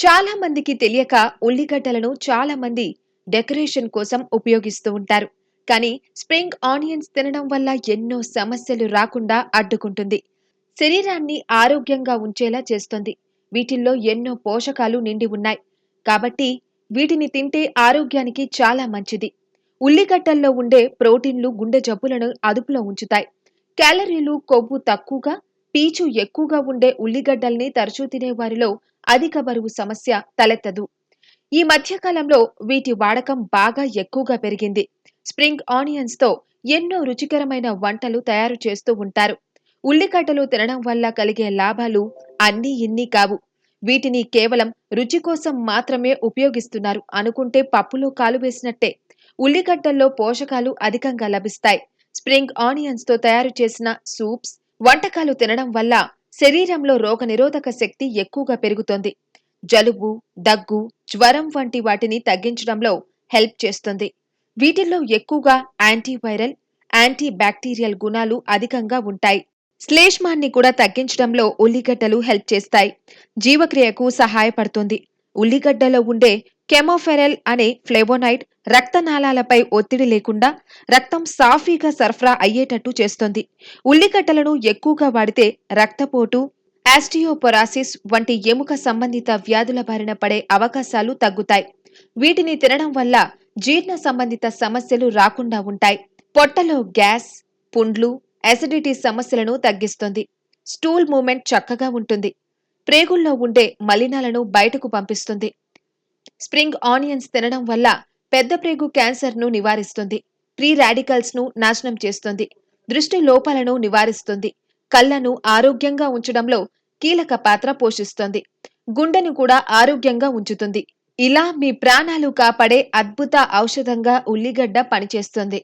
చాలా మందికి తెలియక ఉల్లిగడ్డలను చాలా మంది డెకరేషన్ కోసం ఉపయోగిస్తూ ఉంటారు. కానీ స్ప్రింగ్ ఆనియన్స్ తినడం వల్ల ఎన్నో సమస్యలు రాకుండా అడ్డుకుంటుంది. శరీరాన్ని ఆరోగ్యంగా ఉంచేలా చేస్తుంది. వీటిల్లో ఎన్నో పోషకాలు నిండి ఉన్నాయి. కాబట్టి వీటిని తింటే ఆరోగ్యానికి చాలా మంచిది. ఉల్లిగడ్డల్లో ఉండే ప్రోటీన్లు గుండె జబ్బులను అదుపులో ఉంచుతాయి. క్యాలరీలు, కొవ్వు తక్కువగా, పీచు ఎక్కువగా ఉండే ఉల్లిగడ్డల్ని తరచూ తినేవారిలో అధిక బరువు సమస్య తలెత్తదు. ఈ మధ్య కాలంలో వీటి వాడకం బాగా ఎక్కువగా పెరిగింది. స్ప్రింగ్ ఆనియన్స్ తో ఎన్నో రుచికరమైన వంటలు తయారు చేస్తూ ఉంటారు. ఉల్లిగడ్డలు తినడం వల్ల కలిగే లాభాలు అన్నీ ఇన్ని కావు. వీటిని కేవలం రుచి కోసం మాత్రమే ఉపయోగిస్తున్నారు అనుకుంటే పప్పులో కాలు వేసినట్టే. ఉల్లిగడ్డల్లో పోషకాలు అధికంగా లభిస్తాయి. స్ప్రింగ్ ఆనియన్స్ తో తయారు చేసిన సూప్స్, వంటకాలు తినడం వల్ల శరీరంలో రోగనిరోధక శక్తి ఎక్కువగా పెరుగుతుంది. జలుబు, దగ్గు, జ్వరం వంటి వాటిని తగ్గించడంలో హెల్ప్ చేస్తుంది. వీటిల్లో ఎక్కువగా యాంటీవైరల్, యాంటీ బ్యాక్టీరియల్ గుణాలు అధికంగా ఉంటాయి. శ్లేష్మాన్ని కూడా తగ్గించడంలో ఉల్లిగడ్డలు హెల్ప్ చేస్తాయి. జీవక్రియకు సహాయపడుతుంది. ఉల్లిగడ్డలో ఉండే కెమోఫెరల్ అనే ఫ్లేవోనైడ్ రక్తనాళాలపై ఒత్తిడి లేకుండా రక్తం సాఫీగా సరఫరా అయ్యేటట్టు చేస్తుంది. ఉల్లిగడ్డలను ఎక్కువగా వాడితే రక్తపోటు, ఆస్టియోపొరాసిస్ వంటి ఎముక సంబంధిత వ్యాధుల బారిన పడే అవకాశాలు తగ్గుతాయి. వీటిని తినడం వల్ల జీర్ణ సంబంధిత సమస్యలు రాకుండా ఉంటాయి. పొట్టలో గ్యాస్, పుండ్లు, అసిడిటీ సమస్యలను తగ్గిస్తుంది. స్టూల్ మూవ్మెంట్ చక్కగా ఉంటుంది. ప్రేగుల్లో ఉండే మలినాలను బయటకు పంపిస్తుంది. స్ప్రింగ్ ఆనియన్స్ తినడం వల్ల పెద్ద ప్రేగు క్యాన్సర్ను నివారిస్తుంది. ఫ్రీ రాడికల్స్ ను నాశనం చేస్తుంది. దృష్టి లోపాలను నివారిస్తుంది. కళ్లను ఆరోగ్యంగా ఉంచడంలో కీలక పాత్ర పోషిస్తుంది. గుండెను కూడా ఆరోగ్యంగా ఉంచుతుంది. ఇలా మీ ప్రాణాలు కాపాడే అద్భుత ఔషధంగా ఉల్లిగడ్డ పనిచేస్తుంది.